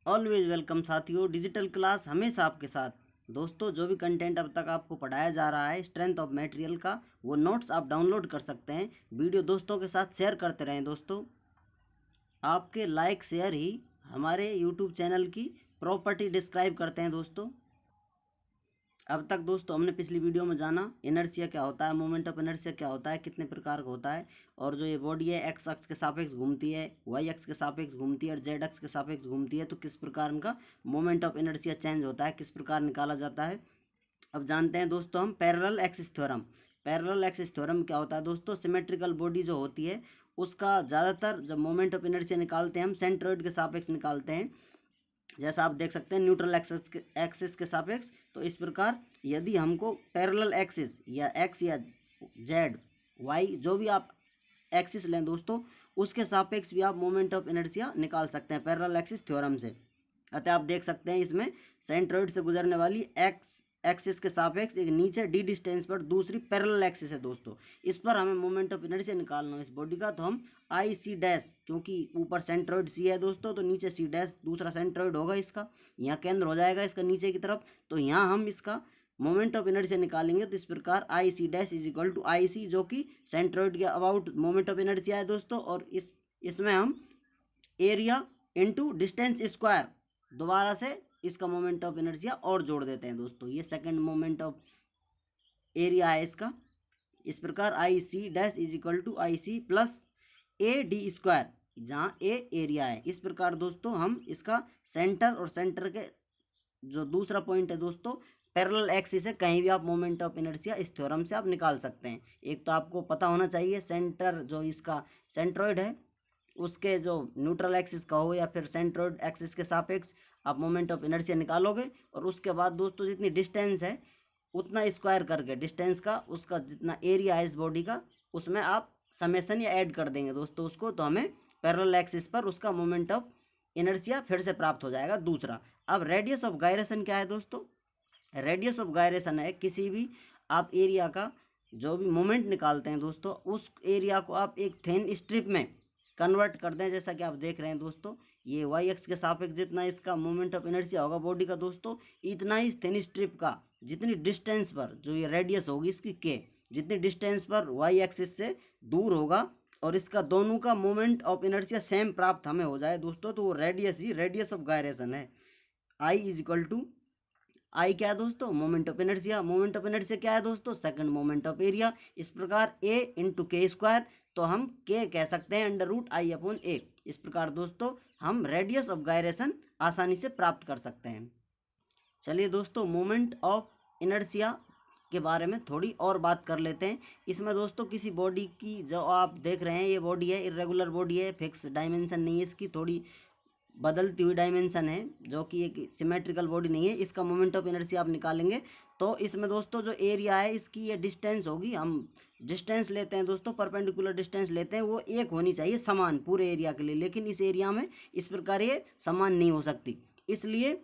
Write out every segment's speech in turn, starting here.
Always welcome साथियों। Digital class हमेशा आपके साथ। दोस्तों, जो भी कंटेंट अब तक आपको पढ़ाया जा रहा है स्ट्रेंथ ऑफ मटेरियल का, वो नोट्स आप डाउनलोड कर सकते हैं। वीडियो दोस्तों के साथ शेयर करते रहें। दोस्तों, आपके लाइक शेयर ही हमारे यूट्यूब चैनल की प्रॉपर्टी डिस्क्राइब करते हैं। दोस्तों, अब तक दोस्तों हमने पिछली वीडियो में जाना इनर्शिया क्या होता है, मोमेंट ऑफ इनर्शिया क्या होता है, कितने प्रकार का होता है, और जो ये बॉडी है एक्स अक्ष के सापेक्ष घूमती है, वाई अक्ष के सापेक्ष घूमती है और जेड अक्ष के सापेक्ष घूमती है, तो किस प्रकार इनका मोमेंट ऑफ इनर्शिया चेंज होता है, किस प्रकार निकाला जाता है। अब जानते हैं दोस्तों हम parallel axis theorem. Parallel axis theorem क्या होता है दोस्तों? सिमेट्रिकल बॉडी जो होती है उसका ज़्यादातर जब मोमेंट ऑफ इनर्शिया निकालते हैं हम सेंट्रॉइड के सापेक्ष निकालते हैं। जैसा आप देख सकते हैं न्यूट्रल एक्सिस के सापेक्ष। तो इस प्रकार यदि हमको पैरेलल एक्सिस या एक्स या जेड वाई जो भी आप एक्सिस लें दोस्तों, उसके सापेक्ष भी आप मोमेंट ऑफ इनर्शिया निकाल सकते हैं पैरेलल एक्सिस थ्योरम से। अतः आप देख सकते हैं इसमें सेंट्रॉइड से गुजरने वाली एक्स एक्सिस के सापेक्ष एक नीचे डी डिस्टेंस पर दूसरी पैरेलल एक्सिस है दोस्तों। इस पर हमें मोमेंट ऑफ इनर्शिया निकालना है इस बॉडी का, तो हम आई सी डैश, क्योंकि ऊपर सेंट्रॉइड सी है दोस्तों तो नीचे सी डैश दूसरा सेंट्रॉइड होगा इसका, यहाँ केंद्र हो जाएगा इसका नीचे की तरफ। तो यहाँ हम इसका मोमेंट ऑफ इनर्शिया निकालेंगे। तो इस प्रकार I C dash is equal to I C, जो कि सेंट्रॉइड के अबाउट मोमेंट ऑफ इनर्शिया है दोस्तों, और इसमें हम एरिया इंटू डिस्टेंस स्क्वायर दोबारा से इसका मोमेंट ऑफ इनर्शिया और जोड़ देते हैं दोस्तों। ये सेकंड मोमेंट ऑफ एरिया है इसका। इस प्रकार I C dash is equal to I C plus A D square, जहाँ ए एरिया है। इस प्रकार दोस्तों हम इसका सेंटर और सेंटर के जो दूसरा पॉइंट है दोस्तों पैरेलल एक्सिस है, कहीं भी आप मोमेंट ऑफ इनर्शिया इस थ्योरम से आप निकाल सकते हैं। एक तो आपको पता होना चाहिए सेंटर जो इसका सेंट्रॉइड है उसके जो न्यूट्रल एक्सिस का हो या फिर सेंट्रॉइड एक्सिस के सापेक्ष आप मोमेंट ऑफ इनर्शिया निकालोगे, और उसके बाद दोस्तों जितनी डिस्टेंस है उतना स्क्वायर करके डिस्टेंस का उसका जितना एरिया है इस बॉडी का उसमें आप समेसन या ऐड कर देंगे दोस्तों उसको, तो हमें पैरेलल एक्सिस पर उसका मोमेंट ऑफ इनर्शिया फिर से प्राप्त हो जाएगा दूसरा। अब रेडियस ऑफ गायरेशन क्या है दोस्तों? रेडियस ऑफ गायरेशन है किसी भी आप एरिया का जो भी मोमेंट निकालते हैं दोस्तों, उस एरिया को आप एक थिन स्ट्रिप में कन्वर्ट कर दें। जैसा कि आप देख रहे हैं दोस्तों, ये वाई एक्स के सापेक्ष जितना इसका मोमेंट ऑफ इनर्शिया होगा बॉडी का दोस्तों, इतना ही थिन स्ट्रिप का जितनी डिस्टेंस पर जो ये रेडियस होगी इसकी के, जितनी डिस्टेंस पर वाई एक्सिस से दूर होगा और इसका दोनों का मोमेंट ऑफ इनर्शिया सेम प्राप्त हमें हो जाए दोस्तों, तो वो radius he radius of gyration है। आई इज इक्वल टू आई क्या है दोस्तों? Moment of inertia. Moment of inertia क्या है दोस्तों? Second moment of area. इस प्रकार ए इंटू के स्क्वायर, तो हम के कह सकते हैं अंडर रूट आई अपॉन ए। इस प्रकार दोस्तों हम रेडियस ऑफ गायरेशन आसानी से प्राप्त कर सकते हैं। चलिए दोस्तों मोमेंट ऑफ इनर्शिया के बारे में थोड़ी और बात कर लेते हैं। इसमें दोस्तों किसी बॉडी की जो आप देख रहे हैं ये बॉडी है, इरेगुलर बॉडी है, फिक्स डायमेंशन नहीं है इसकी, थोड़ी बदलती हुई डायमेंशन है, जो कि एक सिमेट्रिकल बॉडी नहीं है। इसका मोमेंट ऑफ इनर्शिया आप निकालेंगे तो इसमें दोस्तों जो एरिया है इसकी ये डिस्टेंस होगी, हम डिस्टेंस लेते हैं दोस्तों, परपेंडिकुलर डिस्टेंस लेते हैं, वो एक होनी चाहिए समान पूरे एरिया के लिए, लेकिन इस एरिया में इस प्रकार ये समान नहीं हो सकती। इसलिए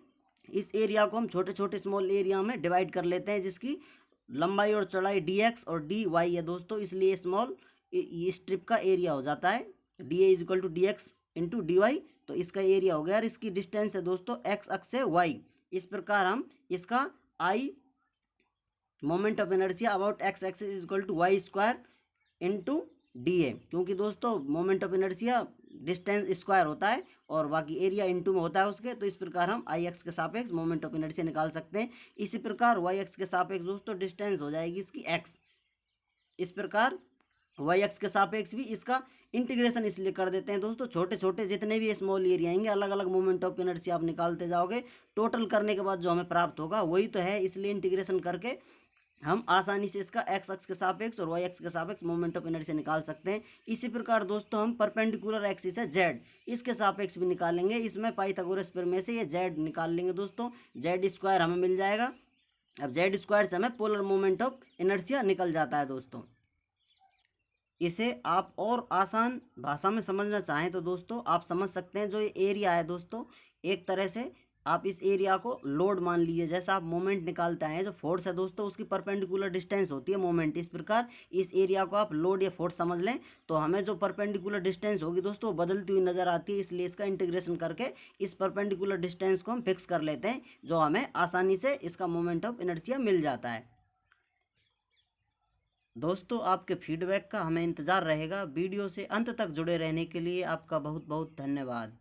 इस एरिया को हम छोटे छोटे स्मॉल एरिया में डिवाइड कर लेते हैं, जिसकी लंबाई और चौड़ाई डी एक्स और डी वाई है दोस्तों, इसलिए स्मॉल स्ट्रिप का एरिया हो जाता है D A is equal to D X into D Y. तो इसका एरिया हो गया और इसकी डिस्टेंस है दोस्तों एक्स अक्ष से वाई। इस प्रकार हम इसका I moment of inertia about X axis is equal to Y square into D A, क्योंकि दोस्तों moment of inertia distance square होता है और बाकी एरिया इंटू में होता है उसके। तो इस प्रकार हम आई एक्स के सापेक्ष मोमेंट ऑफ इनर्शिया निकाल सकते हैं। इसी प्रकार वाई एक्स के सापेक्ष दोस्तों डिस्टेंस हो जाएगी इसकी एक्स। इस प्रकार वाई एक्स के सापेक्ष भी इसका इंटीग्रेशन इसलिए कर देते हैं दोस्तों, छोटे छोटे जितने भी स्मॉल एरिया आएंगे अलग अलग मोमेंट ऑफ इनर्शिया आप निकालते जाओगे, टोटल करने के बाद जो हमें प्राप्त होगा वही तो है, इसलिए इंटीग्रेशन करके हम आसानी से इसका एक्स अक्ष के सापेक्ष और वाई एक्स के सापेक्ष मोमेंट ऑफ इनर्शिया निकाल सकते हैं। इसी प्रकार दोस्तों हम परपेंडिकुलर एक्सिस है जेड, इसके सापेक्ष भी निकालेंगे। इसमें पाइथागोरस प्रमेय से ये जेड निकाल लेंगे दोस्तों, जेड स्क्वायर हमें मिल जाएगा। अब जेड स्क्वायर से हमें पोलर मोमेंट ऑफ इनर्शिया निकल जाता है दोस्तों। इसे आप और आसान भाषा में समझना चाहें तो दोस्तों आप समझ सकते हैं, जो ये एरिया है दोस्तों एक तरह से आप इस एरिया को लोड मान लीजिए। जैसा आप मोमेंट निकालते हैं, जो फोर्स है दोस्तों उसकी परपेंडिकुलर डिस्टेंस होती है मोमेंट, इस प्रकार इस एरिया को आप लोड या फोर्स समझ लें। तो हमें जो परपेंडिकुलर डिस्टेंस होगी दोस्तों वो बदलती हुई नजर आती है, इसलिए इसका इंटीग्रेशन करके इस परपेंडिकुलर डिस्टेंस को हम फिक्स कर लेते हैं, जो हमें आसानी से इसका मोमेंट ऑफ इनर्शिया मिल जाता है। दोस्तों आपके फीडबैक का हमें इंतज़ार रहेगा। वीडियो से अंत तक जुड़े रहने के लिए आपका बहुत बहुत धन्यवाद।